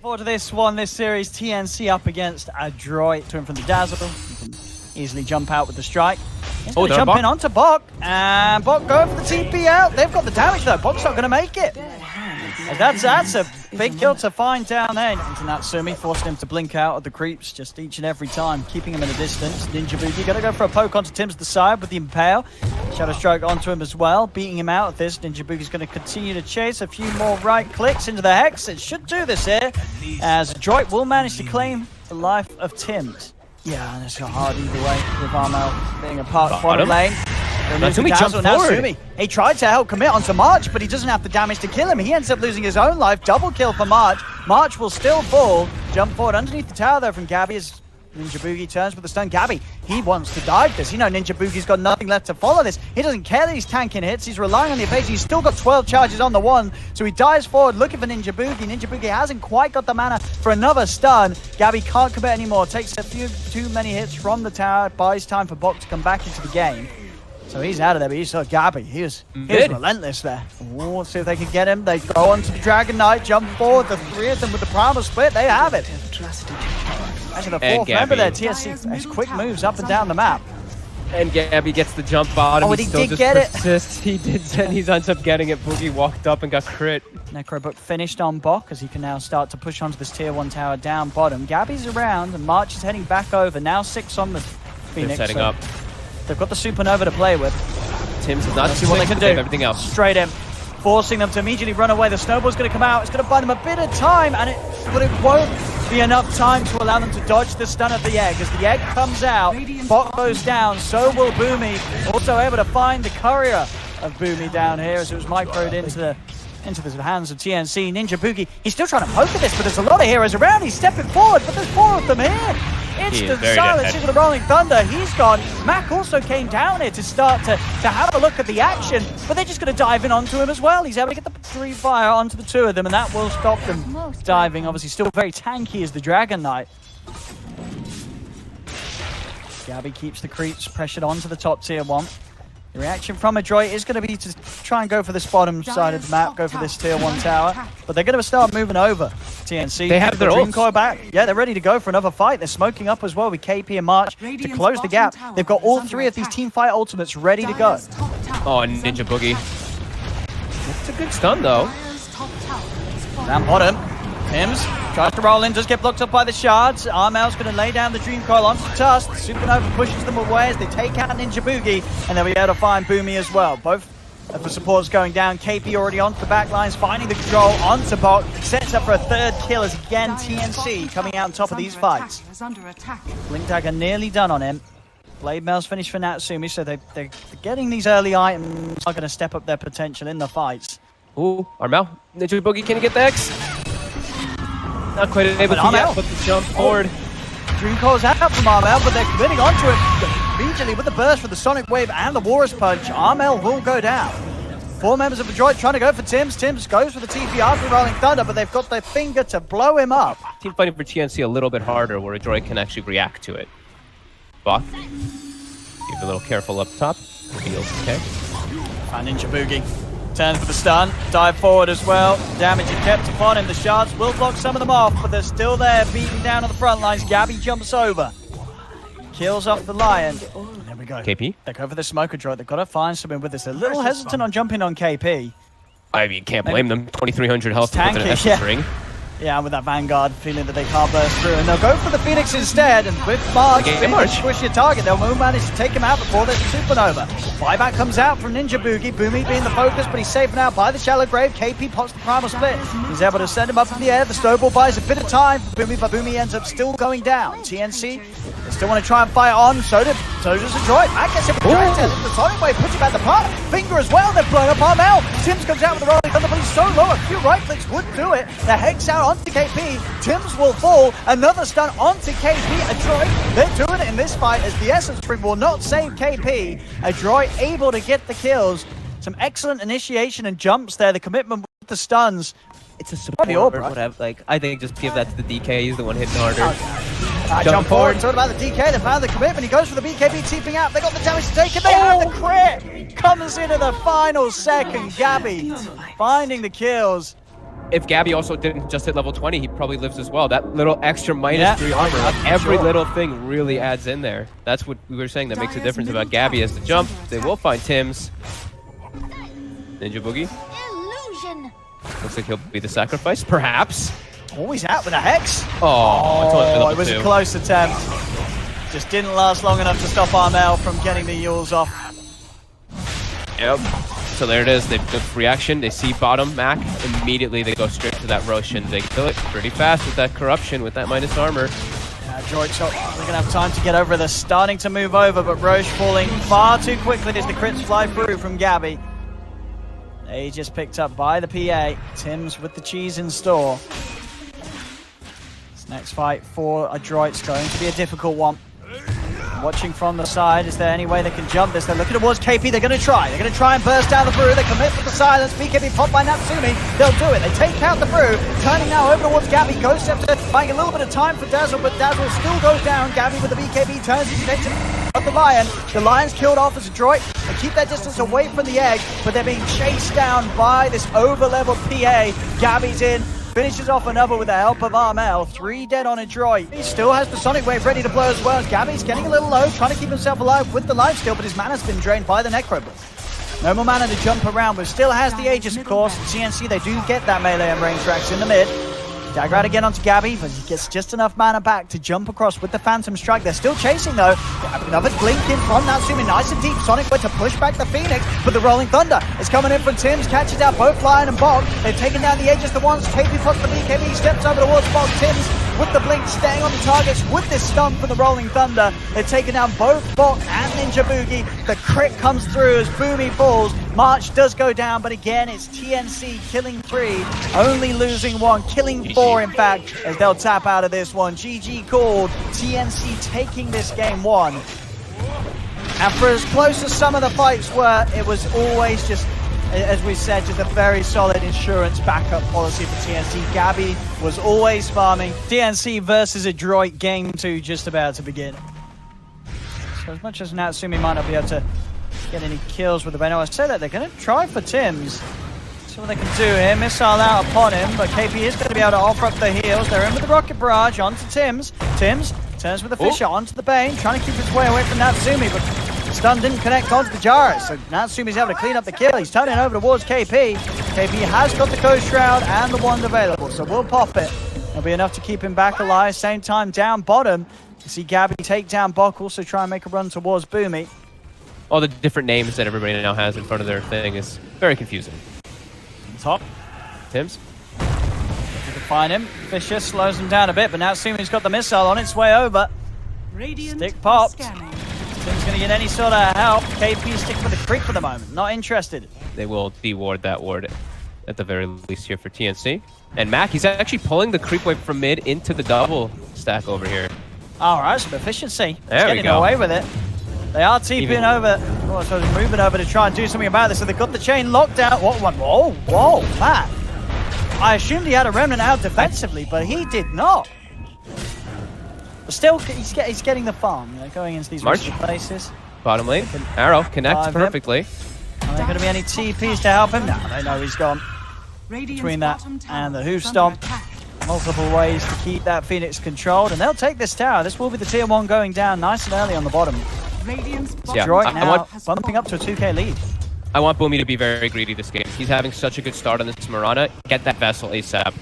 Forward to this one, this series, TNC up against Adroit. To him from the dazzle. He can easily jump out with the strike. He's going to jump in onto Bok, and Bok going for the TP out. They've got the damage though. Bok's not going to make it. That's a big kill to find down there. Into Natsumi, forcing him to blink out of the creeps just each and every time, keeping him in a distance. Ninja Boogie going to go for a poke onto Tim's the side with the Impale. Shadow Stroke onto him as well, beating him out of this. Ninja Boogie's going to continue to chase a few more right clicks into the Hex. It should do this here, as Adroit will manage to claim the life of Tim's. Yeah, and it's got hard either way with Armel being a part of bottom lane. Natsumi jumped forward. He tried to help commit onto March, but he doesn't have the damage to kill him. He ends up losing his own life. Double kill for March. March will still fall. Jump forward underneath the tower though from Gabby as Ninja Boogie turns with the stun. Gabby, he wants to dive this. You know, Ninja Boogie's got nothing left to follow this. He doesn't care that he's tanking hits. He's relying on the evasion. He's still got 12 charges on the one, so he dives forward looking for Ninja Boogie. Ninja Boogie hasn't quite got the mana for another stun. Gabby can't commit anymore. Takes a few too many hits from the tower. Buys time for Bok to come back into the game. So he's out of there, but you saw Gabby. He was relentless there. Ooh, let's see if they can get him. They go on to the Dragon Knight, jump forward. The three of them with the primal split, they have it. Actually, the fourth member there, TNC, has quick moves up and down the map. And Gabby gets the jump bottom. Oh, he did get it. He did, and he ends up getting it. Boogie walked up and got crit. Necrobook finished on Bok, as he can now start to push onto this tier 1 tower down bottom. Gabby's around, and March is heading back over. Now 6 on the Phoenix. They're setting up. They've got the Supernova to play with. Tim's not see what they can do. Everything else. Straight in, forcing them to immediately run away. The snowball's going to come out. It's going to buy them a bit of time, but it won't be enough time to allow them to dodge the stun of the egg. As the egg comes out, Bok goes down. So will Boomy. Also able to find the courier of Boomy down here, as it was microed into the hands of TNC. Ninja Boogie, he's still trying to poke at this, but there's a lot of heroes around. He's stepping forward, but there's 4 of them here. Instant silence into the Rolling Thunder. He's gone. Mac also came down here to start to have a look at the action, but they're just going to dive in onto him as well. He's able to get the 3 fire onto the 2 of them, and that will stop them diving. Obviously still very tanky as the Dragon Knight. Gabby keeps the creeps pressured onto the top tier 1. The reaction from Adroit is going to be to try and go for this bottom side of the map, go for this tier 1 tower. But they're going to start moving over TNC. They have their Dream Coil back. Yeah, they're ready to go for another fight. They're smoking up as well with KP and March to close the gap. They've got all 3 of these team fight ultimates ready to go. Oh, Ninja Boogie. It's a good stun though. Down bottom. Tim's tries to roll in, does get blocked up by the shards. Armel's going to lay down the Dream Coil onto Tusk. Supernova pushes them away as they take out Ninja Boogie, and they'll be able to find Boomy as well. Both of the supports going down. KP already onto the back lines, finding the control onto Bok. Sets up for a 3rd kill as again TNC coming out on top of these fights. Blink Dagger nearly done on him. Blade Mail's finished for Natsumi, so they're getting these early items. Are going to step up their potential in the fights. Ooh, Armel. Ninja Boogie, can he get the X? Not quite able to yet, but the jump forward. Dream Coil's out from Armel, but they're committing onto it immediately with the burst for the Sonic Wave and the Walrus Punch. Armel will go down. 4 members of Adroit trying to go for Tim's. Tim's goes for the TP after Rolling Thunder, but they've got their finger to blow him up. Team fighting for TNC a little bit harder, where Adroit can actually react to it. Bok, be a little careful up top. Feels okay. And Ninja Boogie turns for the stun, dive forward as well. Damage is kept upon him. The shards will block some of them off, but they're still there, beating down on the front lines. Gabby jumps over, kills off the Lion. And there we go. KP? They go for the smoke Adroit. They've got to find something with this. They're a little hesitant on jumping on KP. I mean, can't blame them. 2,300 health with an Essence Ring. Yeah, with that Vanguard feeling that they can't burst through. And they'll go for the Phoenix instead. And with March being a squishy target, they'll manage to take him out before there's a Supernova. Buyback comes out from Ninja Boogie. Boomy being the focus, but he's safe now by the Shallow Grave. KP pops the primal split. He's able to send him up in the air. The snowball buys a bit of time for Boomy, but Boomy ends up still going down. TNC, they still want to try and fight on. So does Adroit. Mac gets him projectile. The Sonic Wave puts him at the park. Finger as well. They're blowing up Armel. Tims comes out with the Rolling Thunder, but he's so low. A few right clicks would do it. The Hex out onto KP. Tims will fall. Another stun onto KP. Adroit, they're doing it in this fight as the Essence Ring will not save KP. Adroit able to get the kills. Some excellent initiation and jumps there. The commitment with the stuns. It's a support or whatever. Like, I think just give that to the DK. He's the one hitting harder. Jump forward. Talking about the DK. They found the commitment. He goes for the BKB, teeping out. They got the damage to take it. They have the crit. Comes into the final second. Gabby finding the kills. if Gabby also didn't just hit level 20, he probably lives as well. That little extra -3 armor, like every little thing really adds in there. That's what we were saying that makes a difference about Gabby as the jump. They will find Tim's. Ninja Boogie. Illusion. Looks like he'll be the sacrifice, perhaps. Always out with a Hex. Oh, it was a close attempt. Just didn't last long enough to stop Armel from getting the Yules off. Yep. So there it is. They took reaction. They see bottom Mac. Immediately they go straight to that Roche and they kill it pretty fast with that corruption, with that minus armor. Yeah, Adroit's not going to have time to get over. They're starting to move over, but Roche falling far too quickly as the crits fly through from Gabby. They just picked up by the PA. Tim's with the cheese in store. This next fight for Adroit's going to be a difficult one. Watching from the side, is there any way they can jump this? They're looking towards KP, they're going to try. They're going to try and burst down the brew. They commit for the silence. BKB popped by Natsumi. They'll do it. They take out the brew. Turning now over towards Gabby. Ghost Scepter buying a little bit of time for Dazzle, but Dazzle still goes down. Gabby with the BKB turns his attention of the Lion. The Lion's killed off as Adroit. They keep their distance away from the egg, but they're being chased down by this over-leveled PA. Gabby's in. Finishes off another with the help of Armel. 3 dead on Adroit. He still has the Sonic Wave ready to blow as well as Gabby's getting a little low, trying to keep himself alive with the life steal, but his mana's been drained by the Necro Blitz. No more mana to jump around, but still has the Aegis, of course. TNC, they do get that melee and range tracks in the mid. Dagger out again onto Gabby, but he gets just enough mana back to jump across with the Phantom Strike. They're still chasing though. Another blink in from Natsumi, nice and deep. Sonic Wave to push back the Phoenix, but the Rolling Thunder is coming in from Tim's, catches out both Lion and Bog. They've taken down the Aegis, the ones. KP pots the BKB, steps over towards Bog. Tim's with the blink, staying on the targets with this stun for the Rolling Thunder. They've taken down both Bog and Ninja Boogie. The crit comes through as Boomy falls. March does go down, but again, it's TNC killing 3, only losing 1, killing 4 in fact, as they'll tap out of this one. GG called. TNC taking this game 1. And for as close as some of the fights were, it was always just, as we said, just a very solid insurance backup policy for TNC. Gabby was always farming. TNC versus Adroit, game 2 just about to begin. So as much as Natsumi might not be able to get any kills with the Beno, I say that they're going to try for Tim's. See what they can do here. Missile out upon him, but KP is going to be able to offer up the heals. They're in with the Rocket Barrage onto Tim's. Tim's turns with the Fisher onto the Bane, trying to keep his way away from Natsumi, but the stun didn't connect onto the Jarus, so Natsumi's able to clean up the kill. He's turning over towards KP. KP has got the Ghost Shroud and the wand available, so we'll pop it. It'll be enough to keep him back alive. Same time down bottom. You see Gabby take down Bok, also try and make a run towards Boomy. All the different names that everybody now has in front of their thing is very confusing. Top. Tim's. You can find him. Fisher slows him down a bit, but now Sumi's got the missile on its way over. Stick popped. Tim's going to get any sort of help. KP sticking with the creep for the moment. Not interested. They will de-ward that ward at the very least here for TNC. And Mac, he's actually pulling the creep wave from mid into the double stack over here. All right, some efficiency. There we getting go. away with it. They are TPing over. Oh, so they're moving over to try and do something about this. So they've got the chain locked out. What one? Whoa, whoa, Matt. I assumed he had a remnant out defensively, but he did not. But still, he's getting the farm, you know, going into these risky places. Bottom lane. Arrow connects perfectly. Are there going to be any TPs to help him? No, they know he's gone. Between that and the hoof stomp. Multiple ways to keep that Phoenix controlled, and they'll take this tower. This will be the tier 1 going down nice and early on the bottom. Yeah, Adroit now bumping up to a 2k lead. I want Boomy to be very greedy this game. He's having such a good start on this Mirana. Get that vessel ASAP.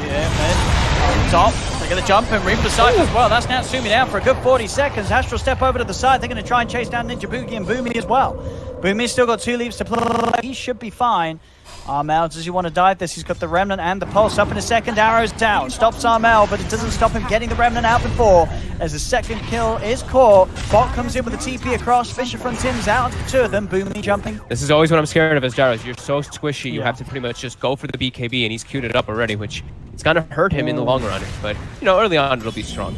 Yeah, man. On top. They're going to jump and reap the side as well. That's Natsumi down for a good 40 seconds. Astral step over to the side. They're going to try and chase down Ninja Boogie and Boomy as well. Boomy's still got 2 leaves to play. He should be fine. Armel, does he want to dive this? He's got the Remnant and the Pulse up in a second. Arrow's down. Stops Armel, but it doesn't stop him getting the Remnant out before. As the second kill is caught. Bot comes in with a TP across. Fisher from Tim's out. The 2 of them. Boomy jumping. This is always what I'm scared of as Gyros. You're so squishy. You have to pretty much just go for the BKB, and he's queued it up already, which it's going to hurt him in the long run. But, you know, early on, it'll be strong.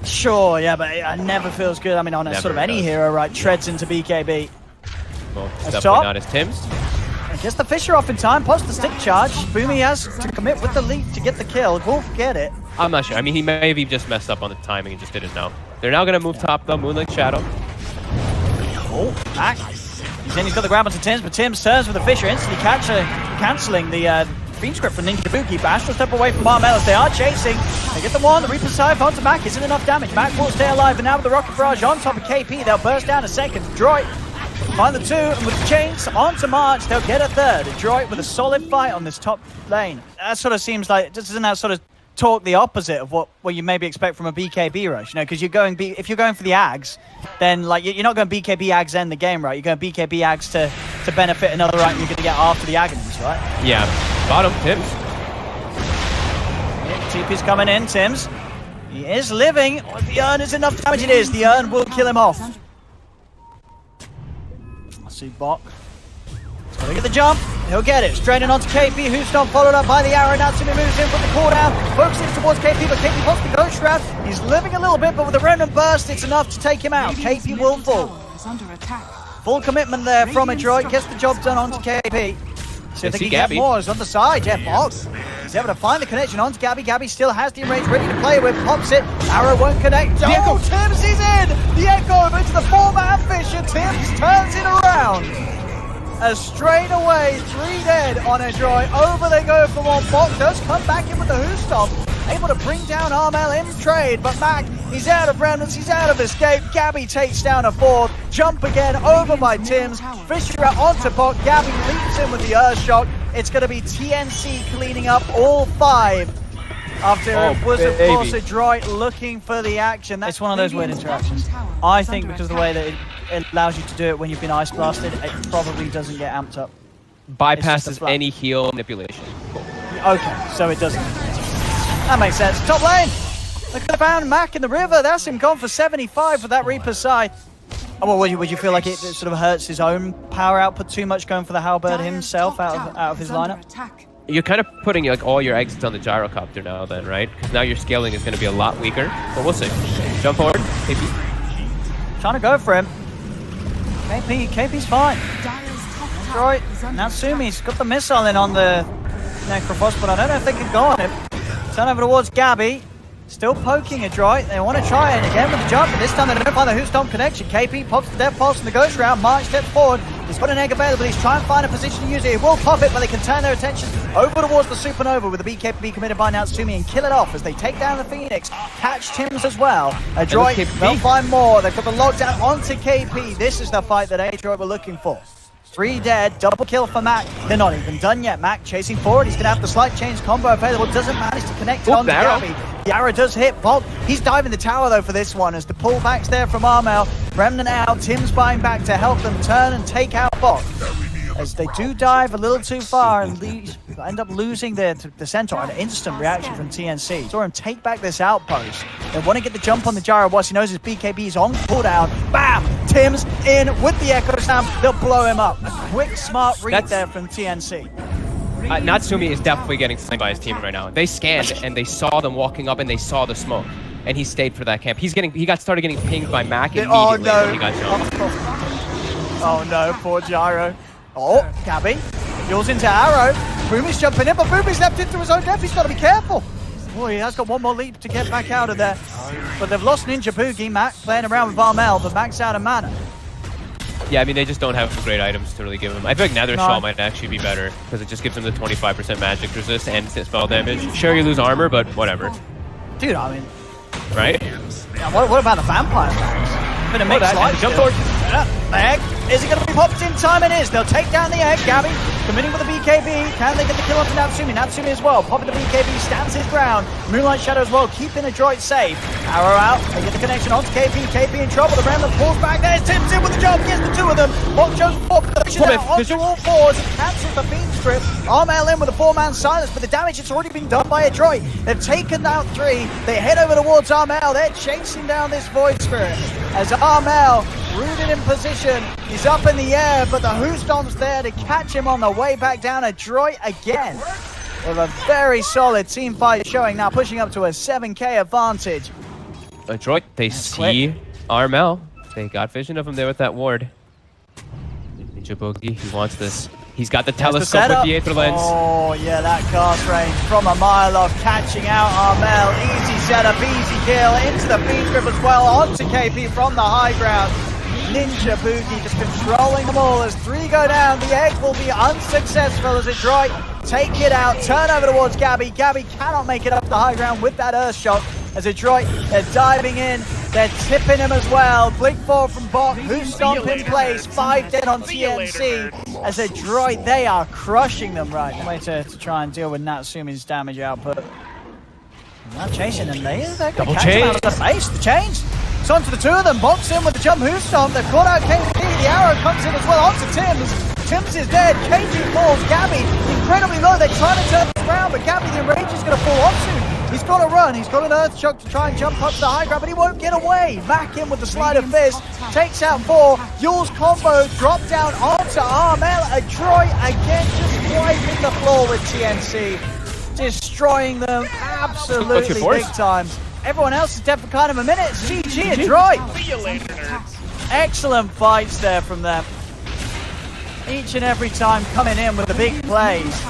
Sure, yeah, but it never feels good. I mean, on a sort of any hero, right? Treads into BKB. Well, it's definitely not as Tim's. Gets the Fisher off in time, pops the stick charge. Boomy has to commit with the leap to get the kill. Wolf get it. I'm not sure. I mean, he may have just messed up on the timing and just didn't know. They're now going to move top, though. Moonlight Shadow. Oh, back. He's in, he's got the grab onto Tims, but Tims turns with the Fisher, instantly cancelling the Fiend script from Ninja Boogie. But Astral step away from Armel as they are chasing. They get the one, the Reaper Scythe onto Mac, isn't enough damage. Mac will stay alive, and now with the Rocket Barrage on top of KP, they'll burst down a second. Adroit find the two, and with the chains onto March, they'll get a third. Adroit with a solid fight on this top lane. That sort of seems like, doesn't that sort of talk the opposite of what you maybe expect from a BKB rush, you know, because if you're going for the Ags, then like you're not going BKB Ags end the game, right? You're going BKB Ags to benefit another item you're going to get after the Agonies, right? Yeah. Bottom, Tims. TP's coming in, Tims. He is living. Oh, the urn is enough damage. It is. The urn will kill him off. I see Bok. He's got to get the jump. He'll get it. Straining onto KP, who's not followed up by the arrow. Natsumi moves in with the cooldown. Focuses towards KP, but KP pops the Ghost Shroud. He's living a little bit, but with the Remnant Burst, it's enough to take him out. KP will fall. Full commitment there from Adroit. Gets the job done onto KP. See if they can get more. He's on the side. Yeah, Box. He's able to find the connection onto Gabby. Gabby still has the range ready to play with. Pops it. Arrow won't connect. Oh, Tims is in. The Echo into the 4-man Fisher. Tims turns it around. As straight away, 3 dead on Adroit. Over they go for one. Box does come back in with the Hoostomp. Able to bring down Armel in trade, but Mac, he's out of remnants, he's out of escape. Gabby takes down a fourth. Jump again over by Tims. Fisher out onto Bok. Gabby leaps in with the Earthshock. It's going to be TNC cleaning up all 5. After it was, of course, Adroit looking for the action. That's one of those weird interactions. I think because of the way that it allows you to do it when you've been ice blasted, it probably doesn't get amped up. Bypasses any heal manipulation. Cool. Okay, so it doesn't. That makes sense. Top lane! Look at the found Mac in the river. That's him gone for 75 with that Reaper Scythe. Oh, well, would you feel like it sort of hurts his own power output too much going for the Halberd himself out of his lineup? You're kind of putting like all your eggs on the gyrocopter now then, right? Because now your scaling is going to be a lot weaker. But we'll see. Jump forward, KP. Trying to go for him. KP's fine. Adroit, Natsumi's got the missile in on the Necrophos, but I don't know if they can go on him. Turn over towards Gabby. Still poking Adroit. They want to try it again with the jump, but this time they don't find the Hoostomp connection. KP pops the Death Pulse from the Ghost Round. March steps forward. He's got an egg available. He's trying to find a position to use it. He will pop it, but they can turn their attention over towards the Supernova with the BKB committed by Natsumi and kill it off as they take down the Phoenix. Catch Tims as well. Adroit, they'll find more. They've got the lockdown onto KP. This is the fight that Adroit were looking for. 3 dead, double kill for Mac. They're not even done yet. Mac chasing forward. He's going to have the slight change combo available. Doesn't manage to connect on Gabby. The arrow does hit Bob. He's diving the tower though for this one as the pullback's there from Armel. Remnant out. Tim's buying back to help them turn and take out Bob. As they do dive a little too far and end up losing the centaur. An instant reaction from TNC. Saw him take back this outpost. They want to get the jump on the gyro once he knows his BKB is on cooldown. Bam! Tim's in with the Echo Slam. They'll blow him up. A quick, smart read there from TNC. Natsumi is definitely getting slain by his team right now. They scanned and they saw them walking up and they saw the smoke. And he stayed for that camp. He got started getting pinged by Mac immediately when he got jumped. Oh no, poor Gyro. Oh, Gabby. Yours into Arrow. Boomy's jumping in, but Boomy's leapt into his own death. He's got to be careful. Oh, he has got one more leap to get back out of there. But they've lost Ninja Boogie. Mac playing around with Armel, but Mac's out of mana. Yeah, I mean, they just don't have great items to really give him. I feel like Nether Shawl might actually be better because it just gives him the 25% magic resist and spell damage. Sure, you lose armor, but whatever. Dude, I mean... Right? Yeah, what about the vampire things? Bit of mixed life. Jump forward. The egg. Is it going to be popped in time? It is. They'll take down the egg. Gabby committing with the BKB. Can they get the kill onto Natsumi? Natsumi as well. Popping the BKB. Stands his ground. Moonlight Shadow as well. Keeping Adroit safe. Arrow out. They get the connection onto KP. KP in trouble. The Remnant pulls back. There's Tims in with the jump. Gets the 2 of them. Bokcho's onto all 4s. He cancels the Fiend Strip. Armel in with a 4-man silence, but the damage has already been done by Adroit. They've taken out 3. They head over towards Armel. They're chasing down this Void Spirit. As Armel, rooted in position, he's up in the air, but the Hoostom's there to catch him on the way back down. Adroit again with a very solid team fight showing, now pushing up to a 7k advantage. Adroit, they see Armel. They got vision of him there with that ward. Ninja Boogie, he wants this. He's got the telescope with the Aether Lens. Oh yeah, that cast range from a mile off, catching out Armel. Easy setup, easy kill, into the Fiend Grip as well, onto KP from the high ground. Ninja Boogie just controlling them all as 3 go down. The egg will be unsuccessful as Adroit take it out. Turn over towards Gabby. Gabby cannot make it up the high ground with that Earth Shock as Adroit, they're diving in. They're tipping him as well. Blink 4 from Bot, who's stomp in place. 5 dead on TNC as Adroit, they are crushing them right now. Way to try and deal with Natsumi's damage output. Not chasing them, they're going to catch him out of the face. The change. It's onto the 2 of them. Box in with the jump hoof stomp. They've caught out KG. The arrow comes in as well onto Tims. Tims is dead. KG falls. Gabby incredibly low. They're trying to turn this around, but Gabby, the enrage is going to fall off soon. He's got to run. He's got an Earth Shock to try and jump up to the high ground, but he won't get away. Back in with the Sleight of Fist. Takes out 4. Yule's combo. Drop down onto Armel. Adroit again just wiping the floor with TNC. Destroying them absolutely big time. Everyone else is dead for kind of a minute. CG Adroit. See you later, nerds. Excellent fights there from them. Each and every time coming in with the big plays.